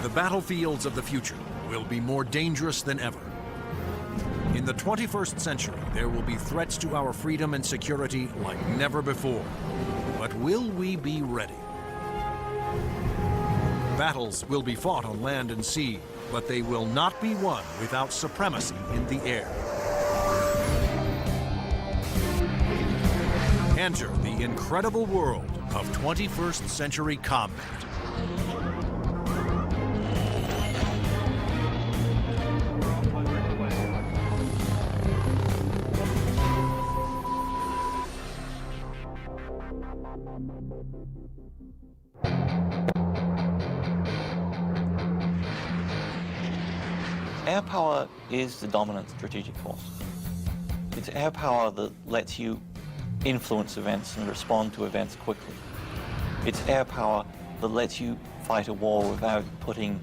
The battlefields of the future will be more dangerous than ever. In the 21st century, there will be threats to our freedom and security like never before. But will we be ready? Battles will be fought on land and sea, but they will not be won without supremacy in the air. Enter the incredible world of 21st century combat. Air power is the dominant strategic force. It's air power that lets you influence events and respond to events quickly. It's air power that lets you fight a war without putting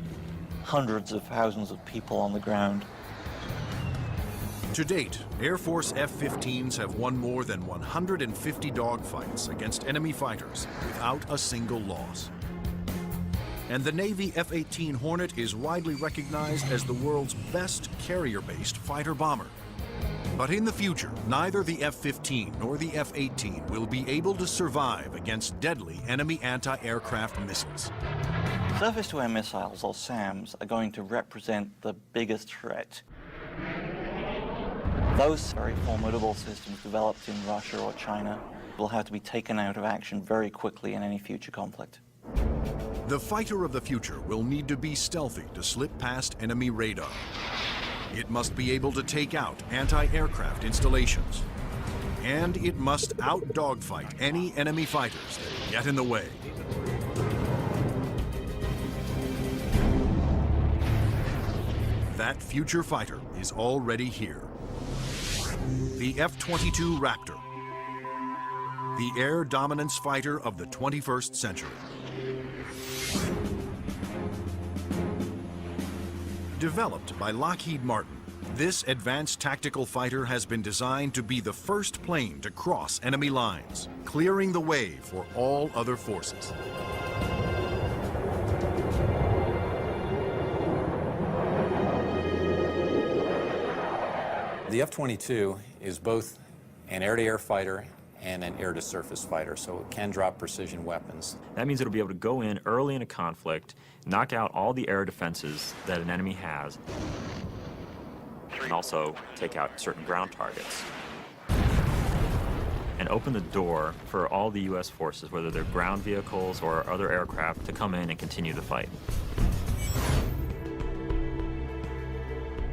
hundreds of thousands of people on the ground. To date, Air Force F-15s have won more than 150 dogfights against enemy fighters without a single loss. And the Navy F-18 Hornet is widely recognized as the world's best carrier-based fighter bomber. But in the future, neither the F-15 nor the F-18 will be able to survive against deadly enemy anti-aircraft missiles. Surface-to-air missiles, or SAMs, are going to represent the biggest threat. Those very formidable systems developed in Russia or China will have to be taken out of action very quickly in any future conflict. The fighter of the future will need to be stealthy to slip past enemy radar. It must be able to take out anti-aircraft installations. And it must out-dogfight any enemy fighters that get in the way. That future fighter is already here. The F-22 Raptor, the air dominance fighter of the 21st century. Developed by Lockheed Martin, this advanced tactical fighter has been designed to be the first plane to cross enemy lines, clearing the way for all other forces. The F-22 is both an air-to-air fighter and an air-to-surface fighter, so it can drop precision weapons. That means it'll be able to go in early in a conflict, knock out all the air defenses that an enemy has, and also take out certain ground targets. And open the door for all the U.S. forces, whether they're ground vehicles or other aircraft, to come in and continue the fight.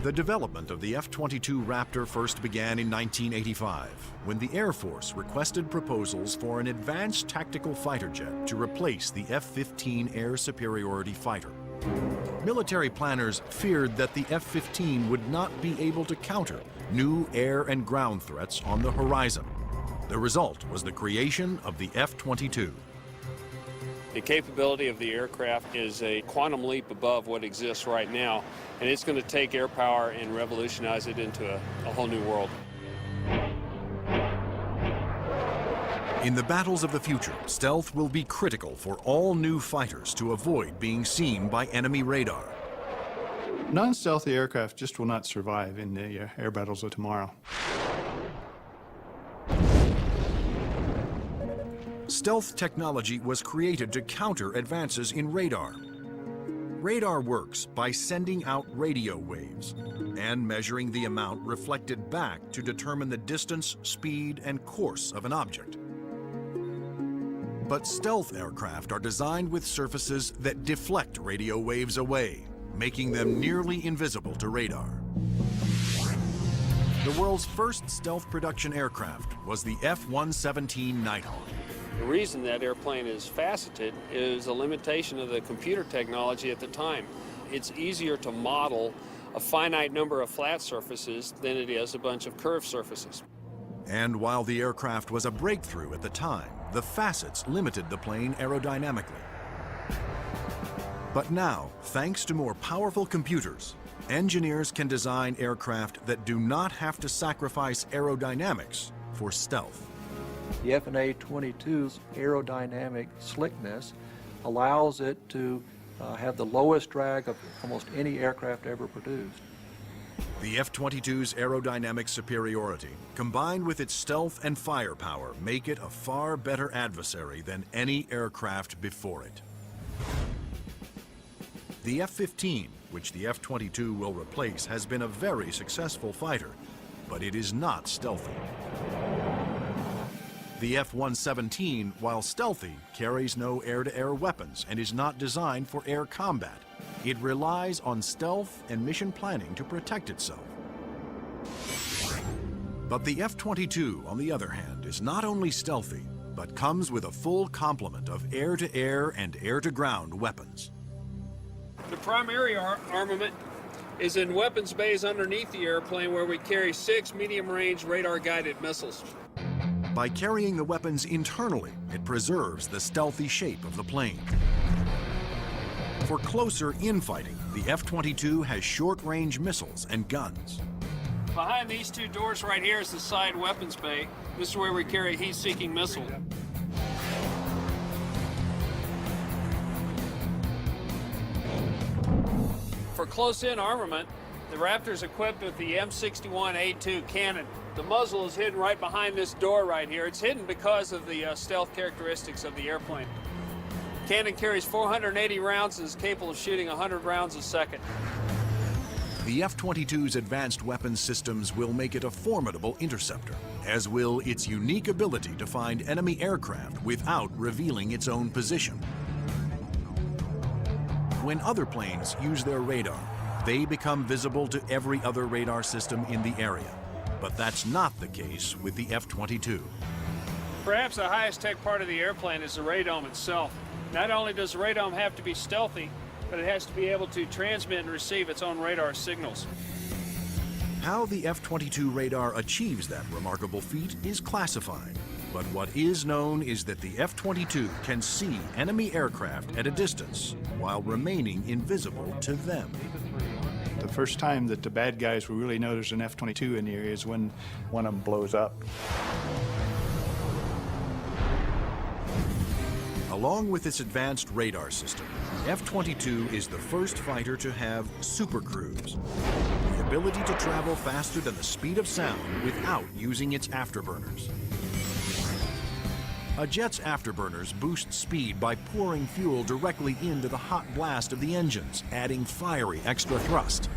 The development of the F-22 Raptor first began in 1985, when the Air Force requested proposals for an advanced tactical fighter jet to replace the F-15 air superiority fighter. Military planners feared that the F-15 would not be able to counter new air and ground threats on the horizon. The result was the creation of the F-22. The capability of the aircraft is a quantum leap above what exists right now, and it's going to take air power and revolutionize it into a whole new world. In the battles of the future, stealth will be critical for all new fighters to avoid being seen by enemy radar. Non-stealthy aircraft just will not survive in the air battles of tomorrow. Stealth technology was created to counter advances in radar. Radar works by sending out radio waves and measuring the amount reflected back to determine the distance, speed, and course of an object. But stealth aircraft are designed with surfaces that deflect radio waves away, making them nearly invisible to radar. The world's first stealth production aircraft was the F-117 Nighthawk. The reason that airplane is faceted is a limitation of the computer technology at the time. It's easier to model a finite number of flat surfaces than it is a bunch of curved surfaces. And while the aircraft was a breakthrough at the time, the facets limited the plane aerodynamically. But now, thanks to more powerful computers, engineers can design aircraft that do not have to sacrifice aerodynamics for stealth. The F/A-22's aerodynamic slickness allows it to have the lowest drag of almost any aircraft ever produced. The F-22's aerodynamic superiority, combined with its stealth and firepower, make it a far better adversary than any aircraft before it. The F-15, which the F-22 will replace, has been a very successful fighter, but it is not stealthy. The F-117, while stealthy, carries no air-to-air weapons and is not designed for air combat. It relies on stealth and mission planning to protect itself. But the F-22, on the other hand, is not only stealthy, but comes with a full complement of air-to-air and air-to-ground weapons. The primary armament is in weapons bays underneath the airplane, where we carry 6 medium-range radar-guided missiles. By carrying the weapons internally, it preserves the stealthy shape of the plane. For closer infighting, the F-22 has short-range missiles and guns. Behind these two doors right here is the side weapons bay. This is where we carry a heat-seeking missile. For close-in armament, the Raptor is equipped with the M61A2 cannon. The muzzle is hidden right behind this door right here. It's hidden because of the stealth characteristics of the airplane. Cannon carries 480 rounds and is capable of shooting 100 rounds a second. The F-22's advanced weapons systems will make it a formidable interceptor, as will its unique ability to find enemy aircraft without revealing its own position. When other planes use their radar, they become visible to every other radar system in the area. But that's not the case with the F-22. Perhaps the highest tech part of the airplane is the radome itself. Not only does the radome have to be stealthy, but it has to be able to transmit and receive its own radar signals. How the F-22 radar achieves that remarkable feat is classified. But what is known is that the F-22 can see enemy aircraft at a distance while remaining invisible to them. The first time that the bad guys will really know there's an F-22 in the area is when one of them blows up. Along with its advanced radar system, the F-22 is the first fighter to have supercruise, the ability to travel faster than the speed of sound without using its afterburners. A jet's afterburners boost speed by pouring fuel directly into the hot blast of the engines, adding fiery extra thrust.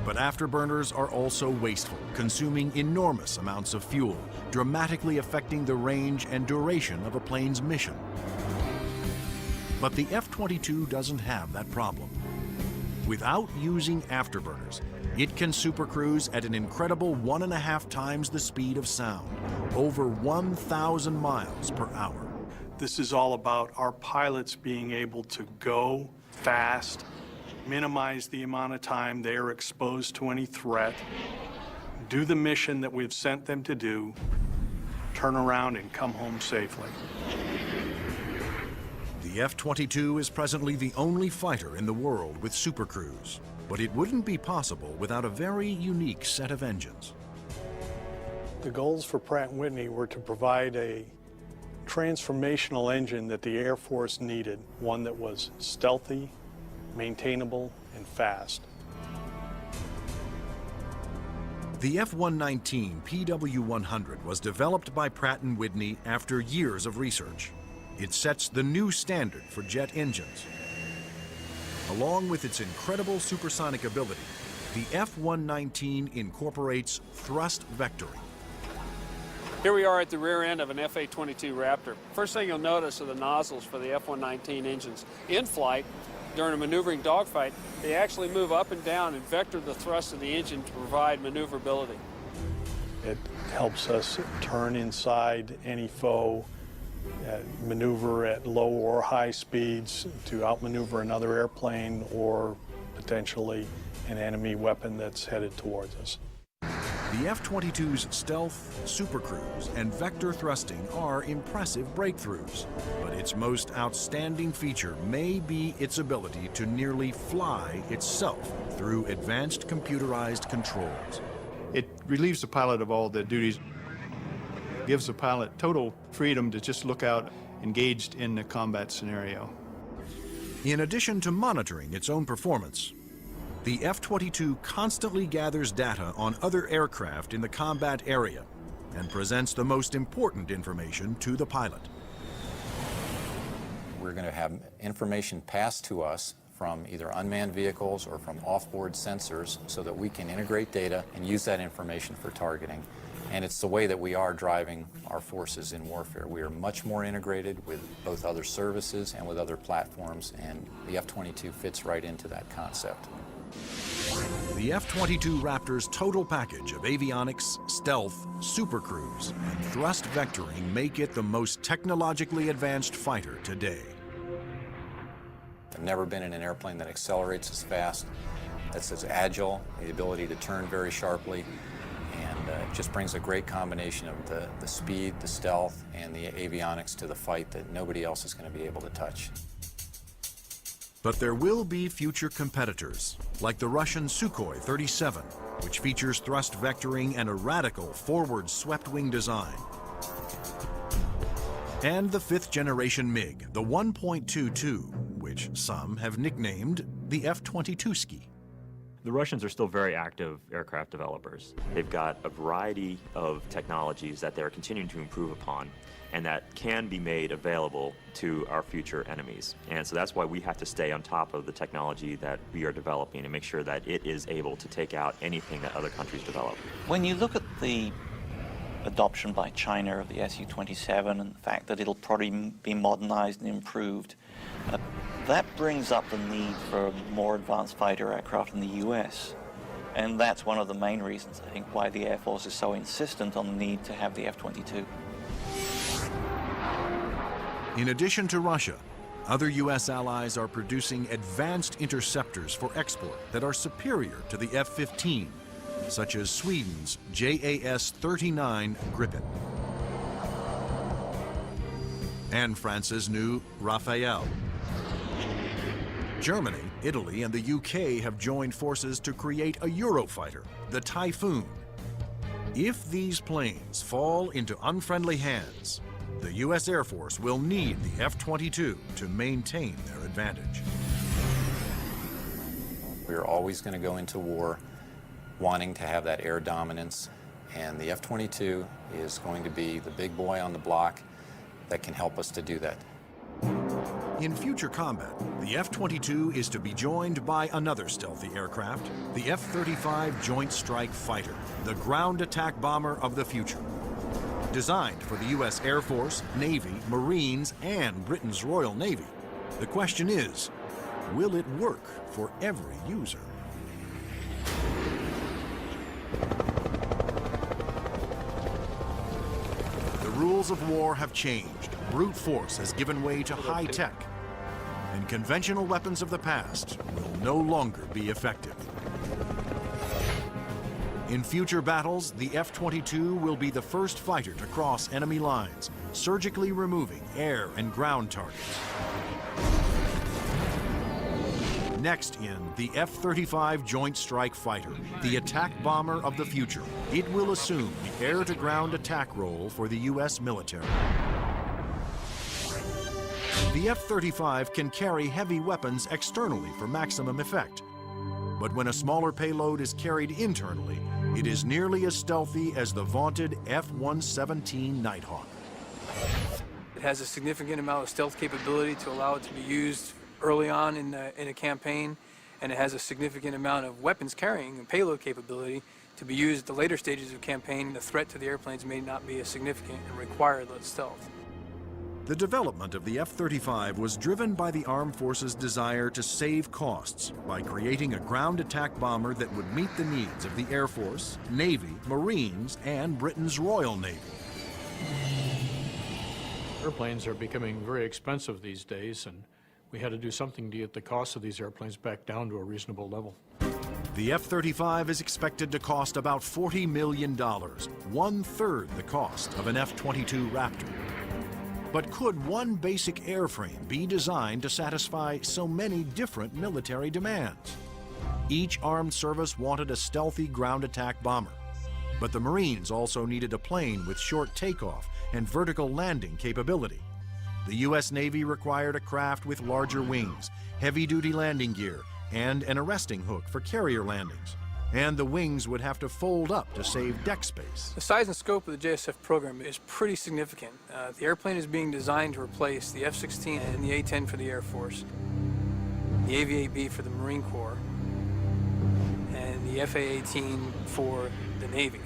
But afterburners are also wasteful, consuming enormous amounts of fuel, dramatically affecting the range and duration of a plane's mission. But the F-22 doesn't have that problem. Without using afterburners, it can supercruise at an incredible 1.5 times the speed of sound, over 1,000 miles per hour. This is all about our pilots being able to go fast, minimize the amount of time they are exposed to any threat, do the mission that we've sent them to do, turn around and come home safely. The F-22 is presently the only fighter in the world with supercruise, but it wouldn't be possible without a very unique set of engines. The goals for Pratt & Whitney were to provide a transformational engine that the Air Force needed, one that was stealthy, maintainable, and fast. The F-119 PW100 was developed by Pratt & Whitney after years of research. It sets the new standard for jet engines. Along with its incredible supersonic ability, the F-119 incorporates thrust vectoring. Here we are at the rear end of an F-A-22 Raptor. First thing you'll notice are the nozzles for the F-119 engines. In flight, during a maneuvering dogfight, they actually move up and down and vector the thrust of the engine to provide maneuverability. It helps us turn inside any foe, maneuver at low or high speeds to outmaneuver another airplane or potentially an enemy weapon that's headed towards us. The F-22's stealth, supercruise, and vector thrusting are impressive breakthroughs, but its most outstanding feature may be its ability to nearly fly itself through advanced computerized controls. It relieves the pilot of all the duties, gives the pilot total freedom to just look out engaged in the combat scenario. In addition to monitoring its own performance, the F-22 constantly gathers data on other aircraft in the combat area and presents the most important information to the pilot. We're going to have information passed to us from either unmanned vehicles or from off-board sensors so that we can integrate data and use that information for targeting. And it's the way that we are driving our forces in warfare. We are much more integrated with both other services and with other platforms, and the F-22 fits right into that concept. The F-22 Raptor's total package of avionics, stealth, supercruise, and thrust vectoring make it the most technologically advanced fighter today. I've never been in an airplane that accelerates as fast, that's as agile, the ability to turn very sharply, and it just brings a great combination of the speed, the stealth, and the avionics to the fight that nobody else is going to be able to touch. But there will be future competitors, like the Russian Sukhoi 37, which features thrust vectoring and a radical forward swept-wing design. And the fifth-generation MiG, the 1.22, which some have nicknamed the F-22ski. The Russians are still very active aircraft developers. They've got a variety of technologies that they're continuing to improve upon and that can be made available to our future enemies. And so that's why we have to stay on top of the technology that we are developing and make sure that it is able to take out anything that other countries develop. When you look at the adoption by China of the Su-27 and the fact that it'll probably be modernized and improved, that brings up the need for more advanced fighter aircraft in the US. And that's one of the main reasons, I think, why the Air Force is so insistent on the need to have the F-22. In addition to Russia, other U.S. allies are producing advanced interceptors for export that are superior to the F-15, such as Sweden's JAS-39 Gripen and France's new Rafale. Germany, Italy, and the UK have joined forces to create a Eurofighter, the Typhoon. If these planes fall into unfriendly hands, the U.S. Air Force will need the F-22 to maintain their advantage. We're always going to go into war wanting to have that air dominance, and the F-22 is going to be the big boy on the block that can help us to do that. In future combat, the F-22 is to be joined by another stealthy aircraft, the F-35 Joint Strike Fighter, the ground attack bomber of the future. Designed for the U.S. Air Force, Navy, Marines, and Britain's Royal Navy, the question is, will it work for every user? The rules of war have changed. Brute force has given way to high tech, and conventional weapons of the past will no longer be effective. In future battles, the F-22 will be the first fighter to cross enemy lines, surgically removing air and ground targets. Next in the F-35 Joint Strike Fighter, the attack bomber of the future. It will assume the air-to-ground attack role for the U.S. military. The F-35 can carry heavy weapons externally for maximum effect. But when a smaller payload is carried internally, it is nearly as stealthy as the vaunted F-117 Nighthawk. It has a significant amount of stealth capability to allow it to be used early on in a campaign, and it has a significant amount of weapons carrying and payload capability to be used at the later stages of campaign. The threat to the airplanes may not be as significant and require that stealth. The development of the F-35 was driven by the Armed Forces' desire to save costs by creating a ground attack bomber that would meet the needs of the Air Force, Navy, Marines, and Britain's Royal Navy. Airplanes are becoming very expensive these days, and we had to do something to get the cost of these airplanes back down to a reasonable level. The F-35 is expected to cost about $40 million, one-third the cost of an F-22 Raptor. But could one basic airframe be designed to satisfy so many different military demands? Each armed service wanted a stealthy ground attack bomber, but the Marines also needed a plane with short takeoff and vertical landing capability. The U.S. Navy required a craft with larger wings, heavy-duty landing gear, and an arresting hook for carrier landings. And the wings would have to fold up to save deck space. The size and scope of the JSF program is pretty significant. The airplane is being designed to replace the F-16 and the A-10 for the Air Force, the AV-8B for the Marine Corps, and the FA-18 for the Navy.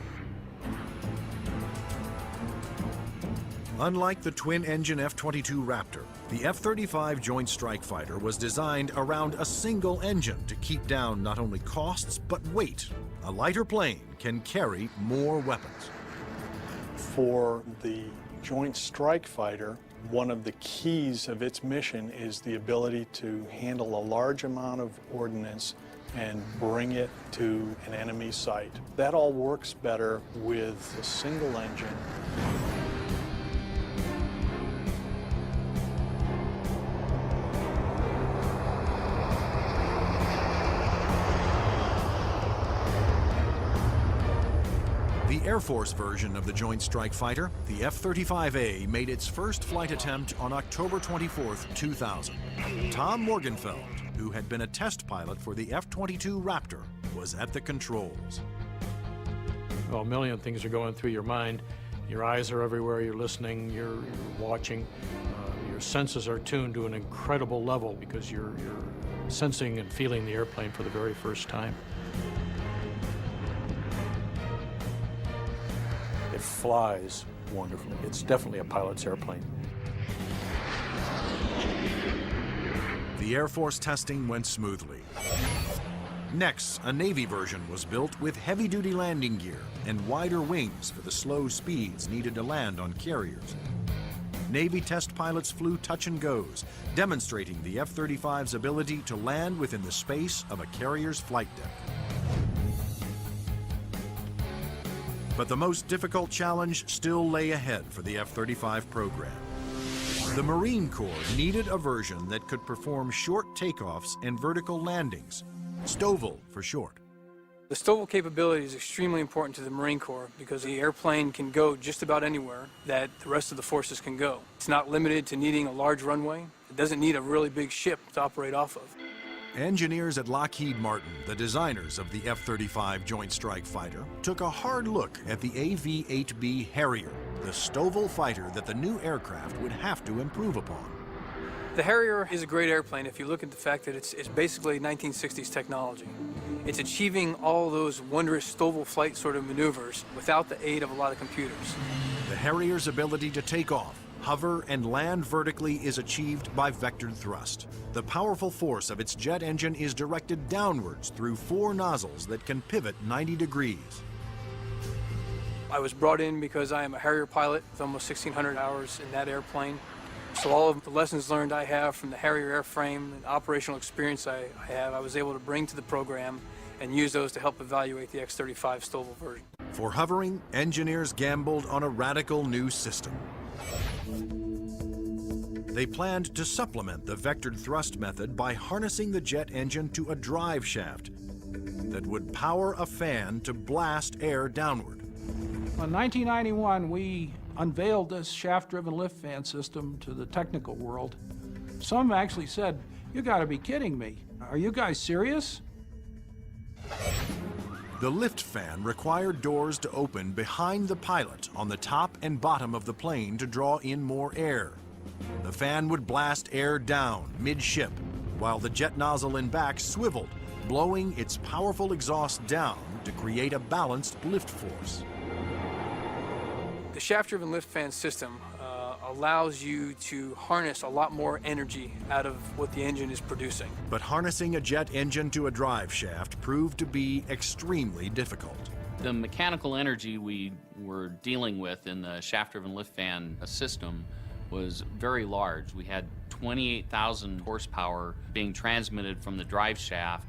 Unlike the twin-engine F-22 Raptor, the F-35 Joint Strike Fighter was designed around a single engine to keep down not only costs, but weight. A lighter plane can carry more weapons. For the Joint Strike Fighter, one of the keys of its mission is the ability to handle a large amount of ordnance and bring it to an enemy site. That all works better with a single engine. The Air Force version of the Joint Strike Fighter, the F-35A, made its first flight attempt on October 24, 2000. Tom Morgenfeld, who had been a test pilot for the F-22 Raptor, was at the controls. Well, a million things are going through your mind. Your eyes are everywhere, you're listening, you're watching. Your senses are tuned to an incredible level because you're sensing and feeling the airplane for the very first time. It flies wonderfully. It's definitely a pilot's airplane. The Air Force testing went smoothly. Next, a Navy version was built with heavy-duty landing gear and wider wings for the slow speeds needed to land on carriers. Navy test pilots flew touch and goes, demonstrating the F-35's ability to land within the space of a carrier's flight deck. But the most difficult challenge still lay ahead for the F-35 program. The Marine Corps needed a version that could perform short takeoffs and vertical landings, STOVL for short. The STOVL capability is extremely important to the Marine Corps because the airplane can go just about anywhere that the rest of the forces can go. It's not limited to needing a large runway. It doesn't need a really big ship to operate off of. Engineers at Lockheed Martin, the designers of the F-35 Joint Strike Fighter, took a hard look at the AV-8B Harrier, the STOVL fighter that the new aircraft would have to improve upon. The Harrier is a great airplane if you look at the fact that it's basically 1960s technology. It's achieving all those wondrous STOVL flight sort of maneuvers without the aid of a lot of computers. The Harrier's ability to take off, hover, and land vertically is achieved by vectored thrust. The powerful force of its jet engine is directed downwards through 4 nozzles that can pivot 90 degrees. I was brought in because I am a Harrier pilot with almost 1,600 hours in that airplane. So all of the lessons learned I have from the Harrier airframe and operational experience I have, I was able to bring to the program and use those to help evaluate the X-35 STOVL version. For hovering, engineers gambled on a radical new system. They planned to supplement the vectored thrust method by harnessing the jet engine to a drive shaft that would power a fan to blast air downward. In 1991, we unveiled this shaft-driven lift fan system to the technical world. Some actually said, "You gotta be kidding me. Are you guys serious?" The lift fan required doors to open behind the pilot on the top and bottom of the plane to draw in more air. The fan would blast air down mid-ship, while the jet nozzle in back swiveled, blowing its powerful exhaust down to create a balanced lift force. The shaft-driven lift fan system allows you to harness a lot more energy out of what the engine is producing. But harnessing a jet engine to a drive shaft proved to be extremely difficult. The mechanical energy we were dealing with in the shaft-driven lift fan system was very large. We had 28,000 horsepower being transmitted from the drive shaft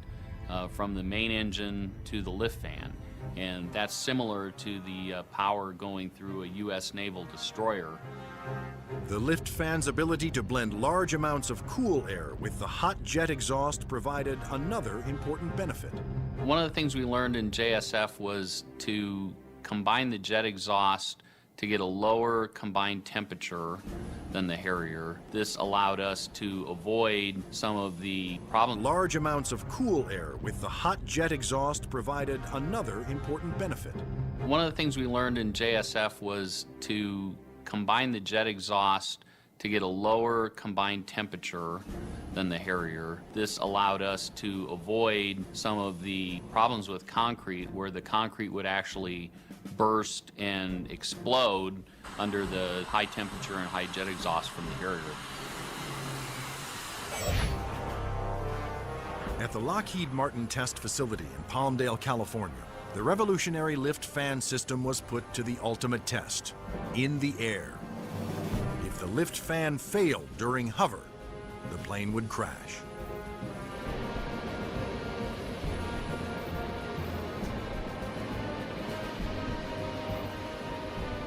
from the main engine to the lift fan. And that's similar to the power going through a U.S. naval destroyer. The lift fan's ability to blend large amounts of cool air with the hot jet exhaust provided another important benefit. One of the things we learned in JSF was to combine the jet exhaust to get a lower combined temperature than the Harrier. This allowed us to avoid some of the problems. Large amounts of cool air with the hot jet exhaust provided another important benefit. One of the things we learned in JSF was to combine the jet exhaust to get a lower combined temperature than the Harrier. This allowed us to avoid some of the problems with concrete where the concrete would actually burst and explode under the high temperature and high jet exhaust from the Harrier. At the Lockheed Martin test facility in Palmdale, California, the revolutionary lift fan system was put to the ultimate test, in the air. If the lift fan failed during hover, the plane would crash.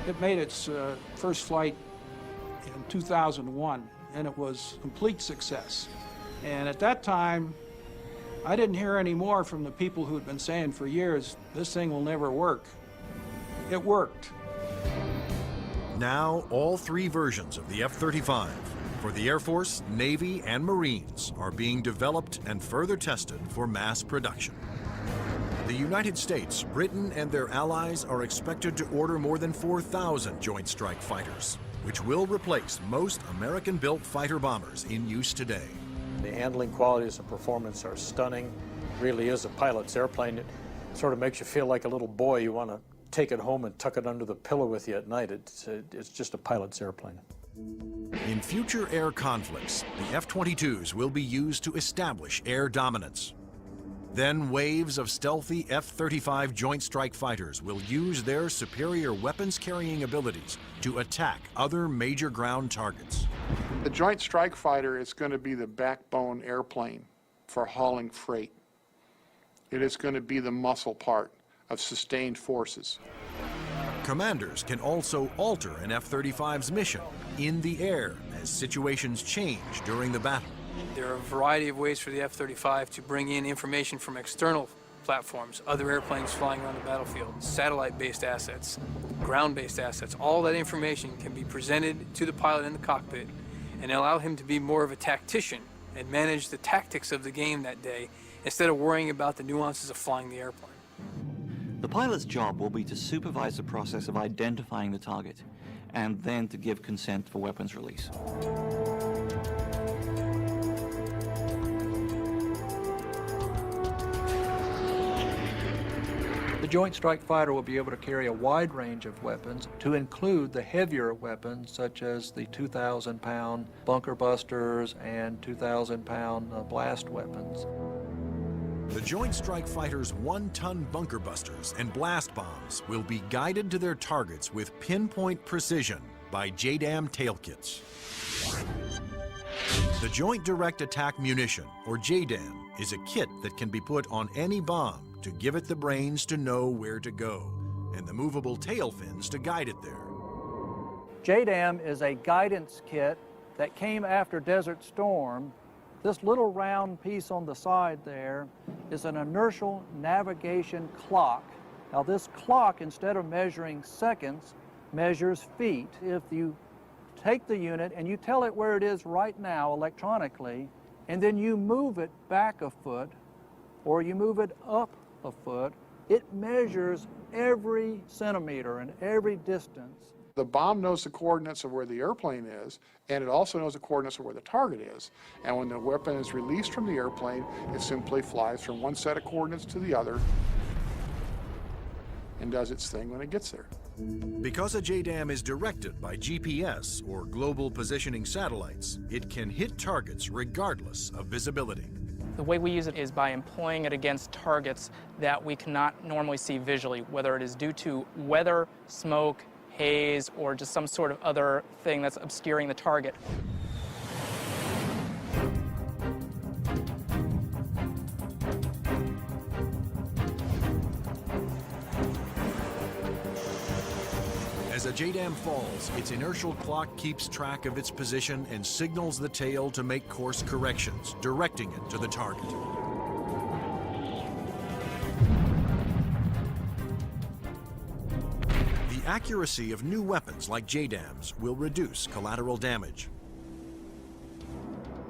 It made its first flight in 2001, and it was a complete success. And at that time, I didn't hear any more from the people who'd been saying for years, this thing will never work. It worked. Now, all three versions of the F-35 for the Air Force, Navy, and Marines are being developed and further tested for mass production. The United States, Britain, and their allies are expected to order more than 4,000 Joint Strike Fighters, which will replace most American-built fighter bombers in use today. The handling qualities and performance are stunning. It really is a pilot's airplane. It sort of makes you feel like a little boy. You want to take it home and tuck it under the pillow with you at night. It's just a pilot's airplane. In future air conflicts, the F-22s will be used to establish air dominance. Then waves of stealthy F-35 Joint Strike Fighters will use their superior weapons-carrying abilities to attack other major ground targets. The Joint Strike Fighter is going to be the backbone airplane for hauling freight. It is going to be the muscle part of sustained forces. Commanders can also alter an F-35's mission in the air as situations change during the battle. There are a variety of ways for the F-35 to bring in information from external platforms, other airplanes flying around the battlefield, satellite-based assets, ground-based assets. All that information can be presented to the pilot in the cockpit and allow him to be more of a tactician and manage the tactics of the game that day instead of worrying about the nuances of flying the airplane. The pilot's job will be to supervise the process of identifying the target and then to give consent for weapons release. The Joint Strike Fighter will be able to carry a wide range of weapons, to include the heavier weapons such as the 2,000-pound bunker busters and 2,000-pound blast weapons. The Joint Strike Fighter's 1-ton bunker busters and blast bombs will be guided to their targets with pinpoint precision by JDAM tail kits. The Joint Direct Attack Munition, or JDAM, is a kit that can be put on any bomb to give it the brains to know where to go, and the movable tail fins to guide it there. JDAM is a guidance kit that came after Desert Storm. This little round piece on the side there is an inertial navigation clock. Now this clock, instead of measuring seconds, measures feet. If you take the unit and you tell it where it is right now electronically, and then you move it back a foot, or you move it up a foot, it measures every centimeter and every distance. The bomb knows the coordinates of where the airplane is, and it also knows the coordinates of where the target is. And when the weapon is released from the airplane, it simply flies from one set of coordinates to the other and does its thing when it gets there. Because a JDAM is directed by GPS, or global positioning satellites, it can hit targets regardless of visibility. The way we use it is by employing it against targets that we cannot normally see visually, whether it is due to weather, smoke, haze, or just some sort of other thing that's obscuring the target. As a JDAM falls, its inertial clock keeps track of its position and signals the tail to make course corrections, directing it to the target. The accuracy of new weapons like JDAMs will reduce collateral damage.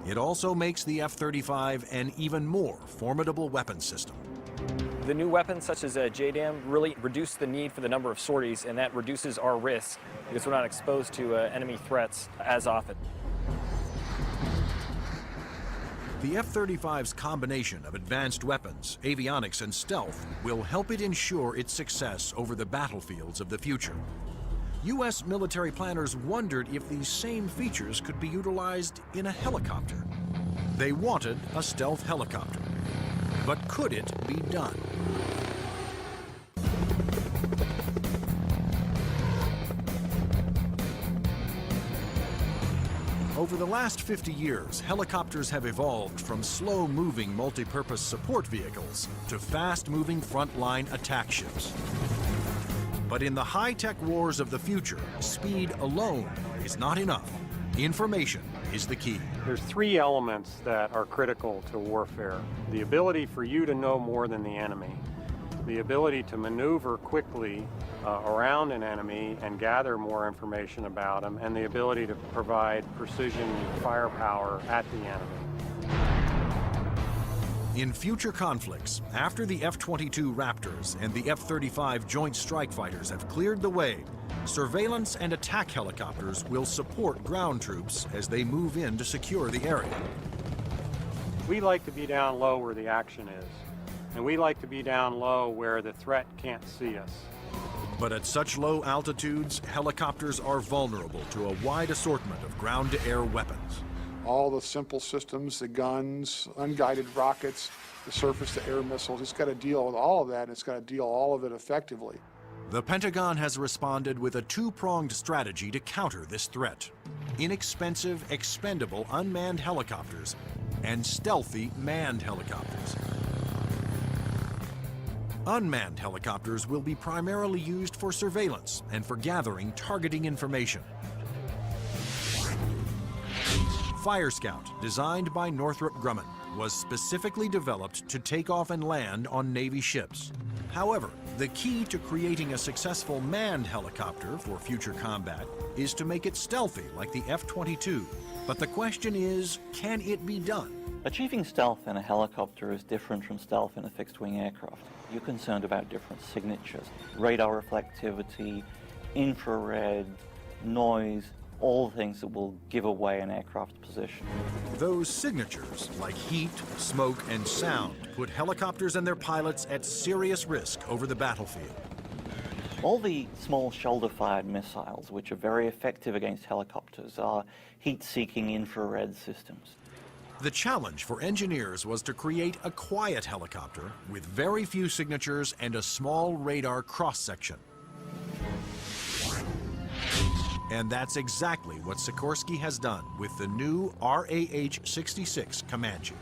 It also makes the F-35 an even more formidable weapon system. The new weapons such as JDAM really reduce the need for the number of sorties, and that reduces our risk because we're not exposed to enemy threats as often. The F-35's combination of advanced weapons, avionics, and stealth will help it ensure its success over the battlefields of the future. U.S. military planners wondered if these same features could be utilized in a helicopter. They wanted a stealth helicopter. But could it be done? Over the last 50 years, helicopters have evolved from slow-moving multi-purpose support vehicles to fast-moving frontline attack ships. But in the high-tech wars of the future, speed alone is not enough. Information is the key. There's three elements that are critical to warfare. The ability for you to know more than the enemy, the ability to maneuver quickly around an enemy and gather more information about them, and the ability to provide precision firepower at the enemy. In future conflicts, after the F-22 Raptors and the F-35 Joint Strike Fighters have cleared the way, surveillance and attack helicopters will support ground troops as they move in to secure the area. We like to be down low where the action is, and we like to be down low where the threat can't see us. But at such low altitudes, helicopters are vulnerable to a wide assortment of ground-to-air weapons. All the simple systems, the guns, unguided rockets, the surface-to-air missiles, it's got to deal with all of that, and it's got to deal all of it effectively. The Pentagon has responded with a two-pronged strategy to counter this threat: inexpensive, expendable unmanned helicopters and stealthy manned helicopters. Unmanned helicopters will be primarily used for surveillance and for gathering targeting information. Fire Scout, designed by Northrop Grumman, was specifically developed to take off and land on Navy ships. However, the key to creating a successful manned helicopter for future combat is to make it stealthy like the F-22. But the question is, can it be done? Achieving stealth in a helicopter is different from stealth in a fixed-wing aircraft. You're concerned about different signatures: radar reflectivity, infrared, noise, all things that will give away an aircraft's position. Those signatures, like heat, smoke, and sound, put helicopters and their pilots at serious risk over the battlefield. All the small shoulder-fired missiles, which are very effective against helicopters, are heat-seeking infrared systems. The challenge for engineers was to create a quiet helicopter with very few signatures and a small radar cross-section. And that's exactly what Sikorsky has done with the new RAH-66 Comanche.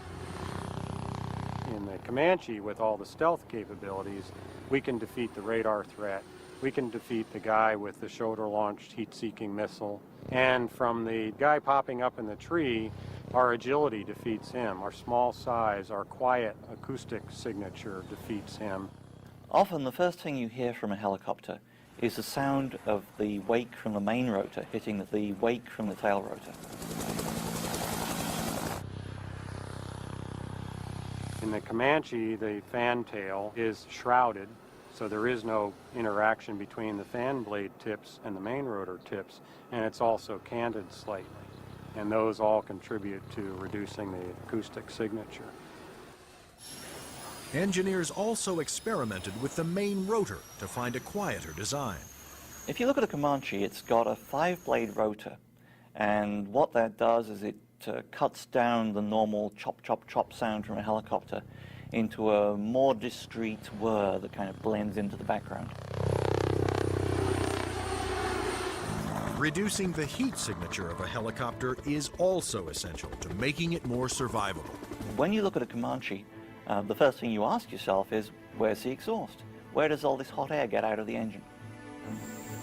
In the Comanche, with all the stealth capabilities, we can defeat the radar threat. We can defeat the guy with the shoulder-launched heat-seeking missile. And from the guy popping up in the tree, our agility defeats him. Our small size, our quiet acoustic signature defeats him. Often the first thing you hear from a helicopter is the sound of the wake from the main rotor hitting the wake from the tail rotor. In the Comanche, the fan tail is shrouded, so there is no interaction between the fan blade tips and the main rotor tips, and it's also canted slightly. And those all contribute to reducing the acoustic signature. Engineers also experimented with the main rotor to find a quieter design. If you look at a Comanche, it's got a 5-blade rotor, and what that does is it cuts down the normal chop, chop, chop sound from a helicopter into a more discreet whir that kind of blends into the background. Reducing the heat signature of a helicopter is also essential to making it more survivable. When you look at a Comanche, the first thing you ask yourself is, where's the exhaust? Where does all this hot air get out of the engine?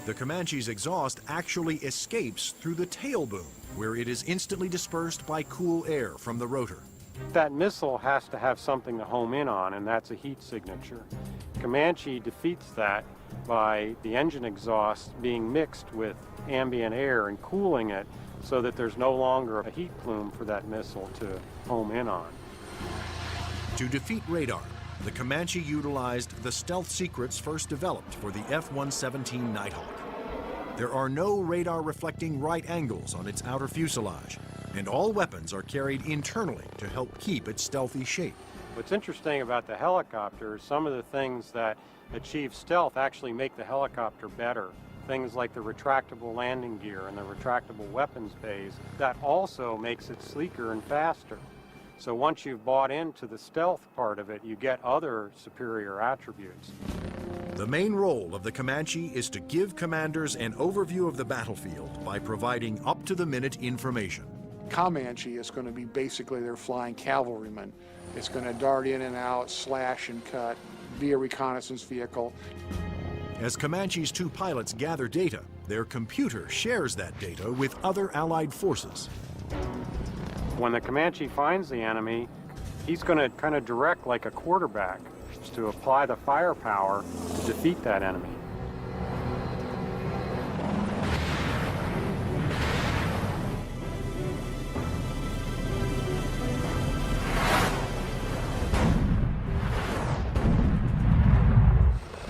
The Comanche's exhaust actually escapes through the tail boom, where it is instantly dispersed by cool air from the rotor. That missile has to have something to home in on, and that's a heat signature. Comanche defeats that by the engine exhaust being mixed with ambient air and cooling it so that there's no longer a heat plume for that missile to home in on. To defeat radar, the Comanche utilized the stealth secrets first developed for the F-117 Nighthawk. There are no radar-reflecting right angles on its outer fuselage, and all weapons are carried internally to help keep its stealthy shape. What's interesting about the helicopter is some of the things that achieve stealth actually make the helicopter better. Things like the retractable landing gear and the retractable weapons bays, that also makes it sleeker and faster. So once you've bought into the stealth part of it, you get other superior attributes. The main role of the Comanche is to give commanders an overview of the battlefield by providing up-to-the-minute information. Comanche is going to be basically their flying cavalryman. It's going to dart in and out, slash and cut, be a reconnaissance vehicle. As Comanche's two pilots gather data, their computer shares that data with other Allied forces. When the Comanche finds the enemy, he's going to kind of direct like a quarterback to apply the firepower to defeat that enemy.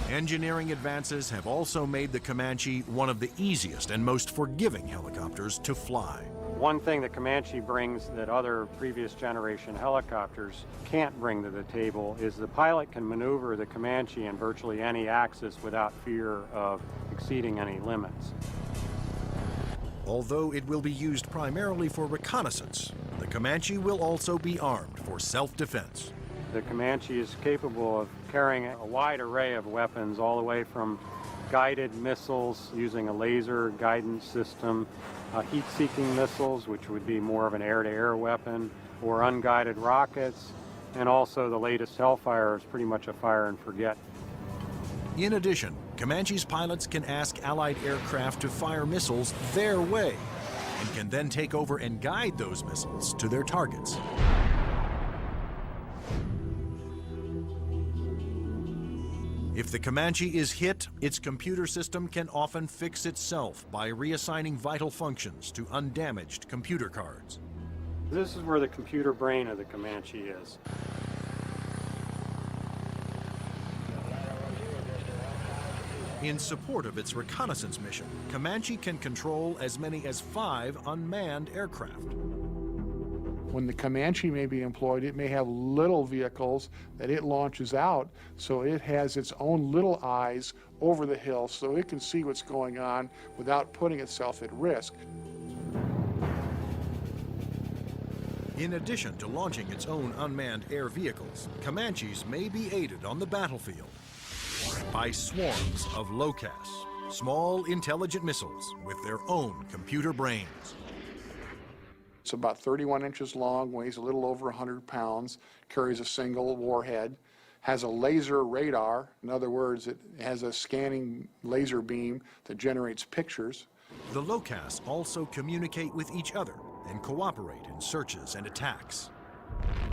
Engineering advances have also made the Comanche one of the easiest and most forgiving helicopters to fly. One thing that Comanche brings that other previous generation helicopters can't bring to the table is the pilot can maneuver the Comanche in virtually any axis without fear of exceeding any limits. Although it will be used primarily for reconnaissance, the Comanche will also be armed for self-defense. The Comanche is capable of carrying a wide array of weapons, all the way from guided missiles using a laser guidance system, heat-seeking missiles, which would be more of an air-to-air weapon, or unguided rockets, and also the latest Hellfire is pretty much a fire and forget. In addition, Comanche's pilots can ask Allied aircraft to fire missiles their way, and can then take over and guide those missiles to their targets. If the Comanche is hit, its computer system can often fix itself by reassigning vital functions to undamaged computer cards. This is where the computer brain of the Comanche is. In support of its reconnaissance mission, Comanche can control as many as 5 unmanned aircraft. When the Comanche may be employed, it may have little vehicles that it launches out, so it has its own little eyes over the hill so it can see what's going on without putting itself at risk. In addition to launching its own unmanned air vehicles, Comanches may be aided on the battlefield by swarms of LOCAS, small intelligent missiles with their own computer brains. It's about 31 inches long, weighs a little over 100 pounds, carries a single warhead, has a laser radar. In other words, it has a scanning laser beam that generates pictures. The LOCAS also communicate with each other and cooperate in searches and attacks.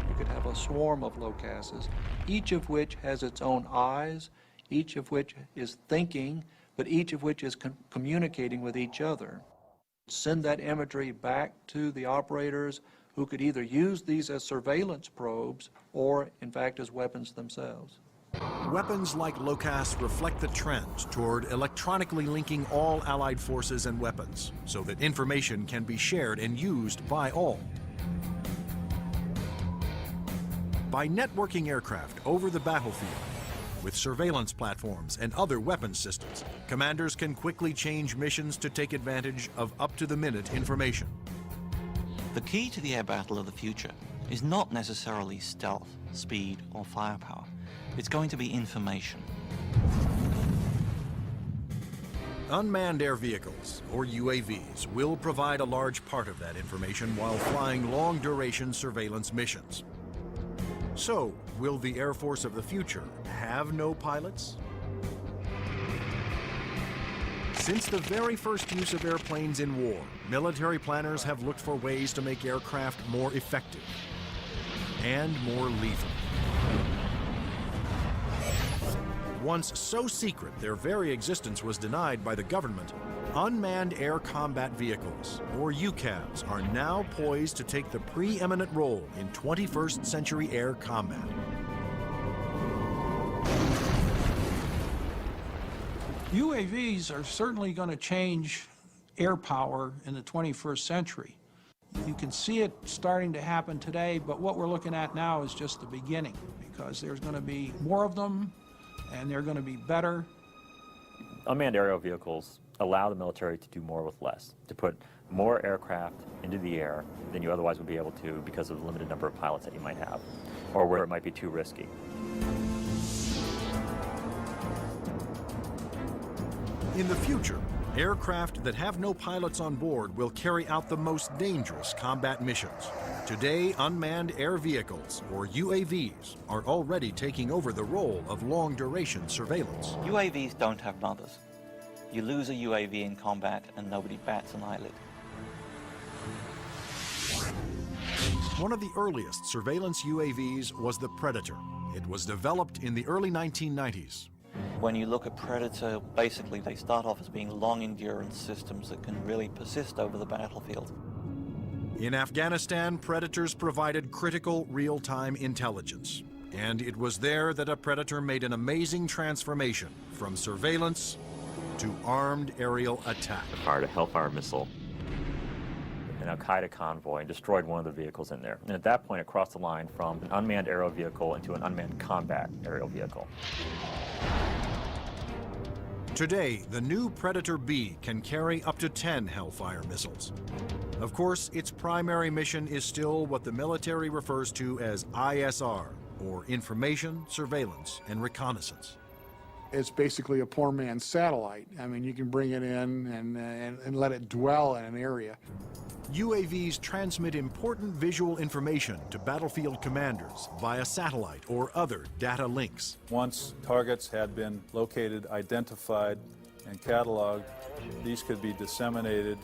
You could have a swarm of LOCASes, each of which has its own eyes, each of which is thinking, but each of which is communicating with each other. Send that imagery back to the operators who could either use these as surveillance probes or, in fact, as weapons themselves. Weapons like LOCAS reflect the trend toward electronically linking all Allied forces and weapons so that information can be shared and used by all. By networking aircraft over the battlefield, with surveillance platforms and other weapons systems, commanders can quickly change missions to take advantage of up-to-the-minute information. The key to the air battle of the future is not necessarily stealth, speed, or firepower. It's going to be information. Unmanned air vehicles, or UAVs, will provide a large part of that information while flying long-duration surveillance missions. So, will the Air Force of the future have no pilots? Since the very first use of airplanes in war, military planners have looked for ways to make aircraft more effective and more lethal. once so secret their very existence was denied by the government, unmanned air combat vehicles, or UCAVs, are now poised to take the preeminent role in 21st century air combat. UAVs are certainly going to change air power in the 21st century. You can see it starting to happen today, but what we're looking at now is just the beginning, because there's going to be more of them, and they're going to be better. Unmanned aerial vehicles allow the military to do more with less, to put more aircraft into the air than you otherwise would be able to because of the limited number of pilots that you might have, or where it might be too risky. In the future, aircraft that have no pilots on board will carry out the most dangerous combat missions. Today, unmanned air vehicles, or UAVs, are already taking over the role of long-duration surveillance. UAVs don't have mothers. You lose a UAV in combat and nobody bats an eyelid. One of the earliest surveillance UAVs was the Predator. It was developed in the early 1990s. When you look at Predator, basically they start off as being long-endurance systems that can really persist over the battlefield. In Afghanistan, Predators provided critical real-time intelligence. And it was there that a Predator made an amazing transformation from surveillance to armed aerial attack. Fired a Hellfire missile, an Al-Qaeda convoy, and destroyed one of the vehicles in there. And at that point, it crossed the line from an unmanned aerial vehicle into an unmanned combat aerial vehicle. Today, the new Predator B can carry up to 10 Hellfire missiles. Of course, its primary mission is still what the military refers to as ISR, or Information, Surveillance, and Reconnaissance. It's basically a poor man's satellite. I mean, you can bring it in and let it dwell in an area. UAVs transmit important visual information to battlefield commanders via satellite or other data links. Once targets had been located, identified, and cataloged, these could be disseminated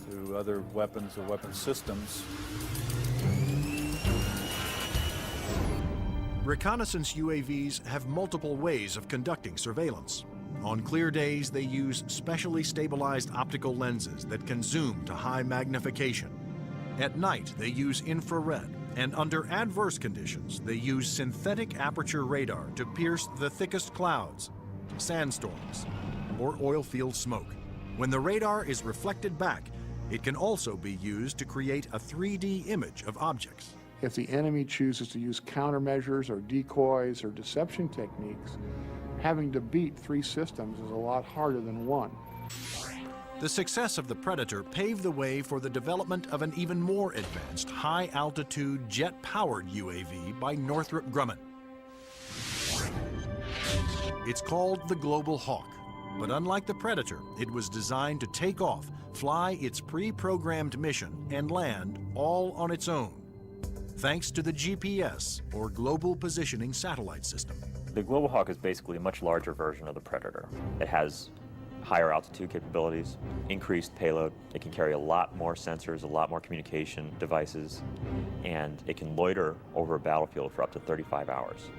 to other weapons or weapon systems. Reconnaissance UAVs have multiple ways of conducting surveillance. On clear days, they use specially stabilized optical lenses that can zoom to high magnification. At night, they use infrared, and under adverse conditions, they use synthetic aperture radar to pierce the thickest clouds, sandstorms, or oil field smoke. When the radar is reflected back, it can also be used to create a 3D image of objects. If the enemy chooses to use countermeasures or decoys or deception techniques, having to beat 3 systems is a lot harder than 1. The success of the Predator paved the way for the development of an even more advanced high-altitude jet-powered UAV by Northrop Grumman. It's called the Global Hawk, but unlike the Predator, it was designed to take off, fly its pre-programmed mission, and land all on its own, thanks to the GPS, or Global Positioning Satellite System. The Global Hawk is basically a much larger version of the Predator. It has higher altitude capabilities, increased payload. It can carry a lot more sensors, a lot more communication devices, and it can loiter over a battlefield for up to 35 hours.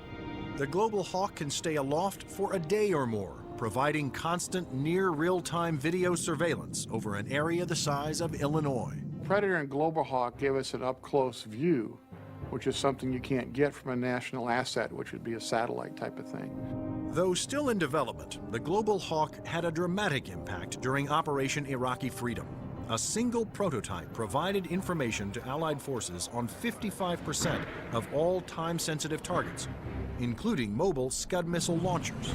The Global Hawk can stay aloft for a day or more, providing constant near real-time video surveillance over an area the size of Illinois. Predator and Global Hawk give us an up-close view, which is something you can't get from a national asset, which would be a satellite type of thing. Though still in development, the Global Hawk had a dramatic impact during Operation Iraqi Freedom. A single prototype provided information to Allied forces on 55% of all time-sensitive targets, including mobile Scud missile launchers.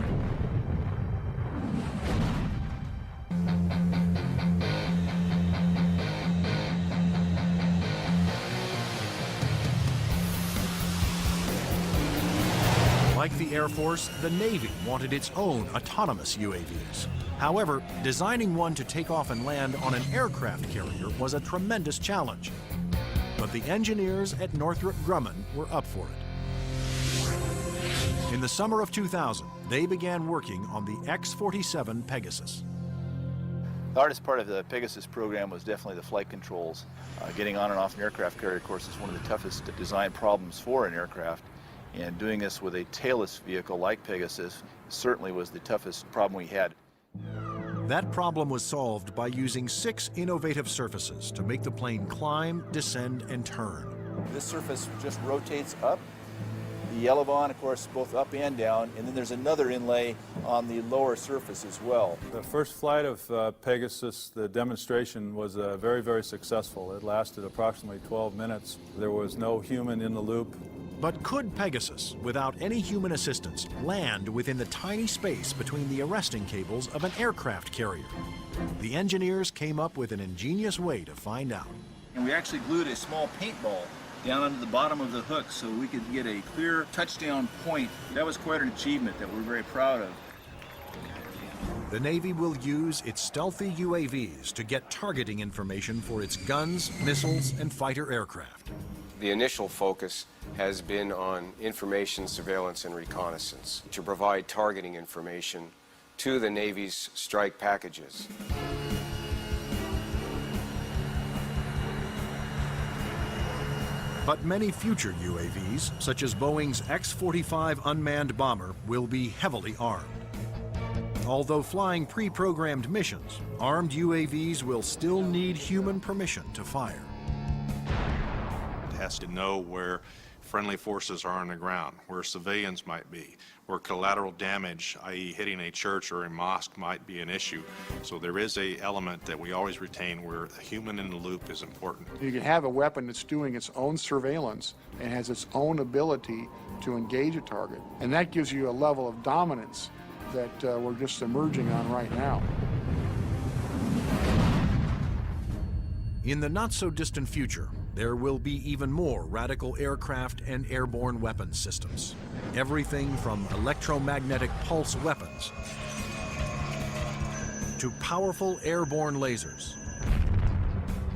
Like the Air Force, the Navy wanted its own autonomous UAVs. However, designing one to take off and land on an aircraft carrier was a tremendous challenge. But the engineers at Northrop Grumman were up for it. In the summer of 2000, they began working on the X-47 Pegasus. The hardest part of the Pegasus program was definitely the flight controls. Getting on and off an aircraft carrier, of course, is one of the toughest design problems for an aircraft. And doing this with a tailless vehicle like Pegasus certainly was the toughest problem we had. That problem was solved by using 6 innovative surfaces to make the plane climb, descend, and turn. This surface just rotates up. The elevon, of course, both up and down, and then there's another inlay on the lower surface as well. The first flight of Pegasus, the demonstration was very, very successful. It lasted approximately 12 minutes. There was no human in the loop. But could Pegasus, without any human assistance, land within the tiny space between the arresting cables of an aircraft carrier? The engineers came up with an ingenious way to find out. And we actually glued a small paintball down under the bottom of the hook so we could get a clear touchdown point. That was quite an achievement that we're very proud of. The Navy will use its stealthy UAVs to get targeting information for its guns, missiles, and fighter aircraft. The initial focus has been on information, surveillance, and reconnaissance to provide targeting information to the Navy's strike packages. But many future UAVs, such as Boeing's X-45 unmanned bomber, will be heavily armed. Although flying pre-programmed missions, armed UAVs will still need human permission to fire. It has to know where friendly forces are on the ground, where civilians might be, where collateral damage, i.e. hitting a church or a mosque, might be an issue. So there is an element that we always retain where a human in the loop is important. You can have a weapon that's doing its own surveillance and has its own ability to engage a target. And that gives you a level of dominance that we're just emerging on right now. In the not-so-distant future, there will be even more radical aircraft and airborne weapons systems. Everything from electromagnetic pulse weapons to powerful airborne lasers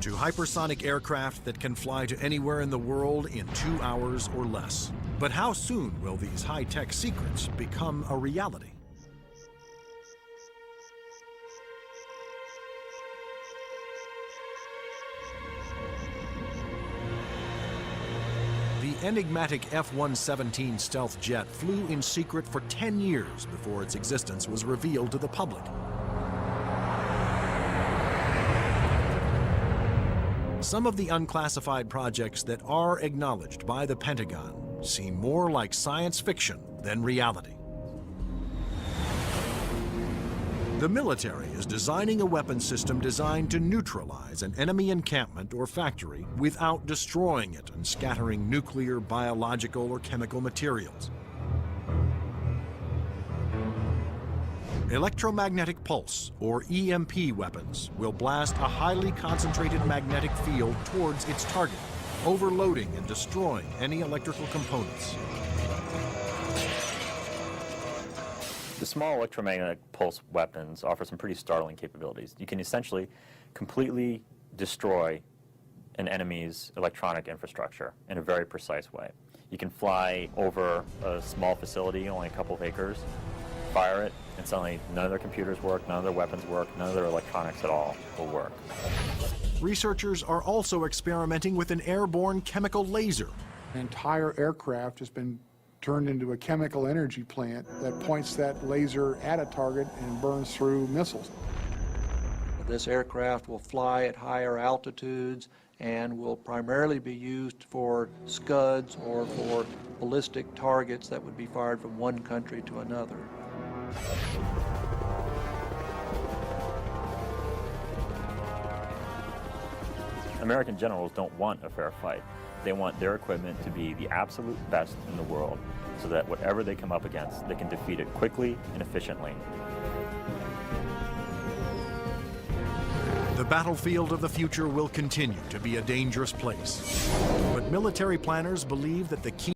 to hypersonic aircraft that can fly to anywhere in the world in 2 hours or less. But how soon will these high-tech secrets become a reality? The enigmatic F-117 stealth jet flew in secret for 10 years before its existence was revealed to the public. Some of the unclassified projects that are acknowledged by the Pentagon seem more like science fiction than reality. The military is designing a weapon system designed to neutralize an enemy encampment or factory without destroying it and scattering nuclear, biological, or chemical materials. Electromagnetic pulse, or EMP weapons, will blast a highly concentrated magnetic field towards its target, overloading and destroying any electrical components. The small electromagnetic pulse weapons offer some pretty startling capabilities. You can essentially completely destroy an enemy's electronic infrastructure in a very precise way. You can fly over a small facility, only a couple of acres, fire it, and suddenly none of their computers work, none of their weapons work, none of their electronics at all will work. Researchers are also experimenting with an airborne chemical laser. An entire aircraft has been turned into a chemical energy plant that points that laser at a target and burns through missiles. This aircraft will fly at higher altitudes and will primarily be used for Scuds or for ballistic targets that would be fired from one country to another. American generals don't want a fair fight. They want their equipment to be the absolute best in the world so that whatever they come up against, they can defeat it quickly and efficiently. The battlefield of the future will continue to be a dangerous place. But military planners believe that the key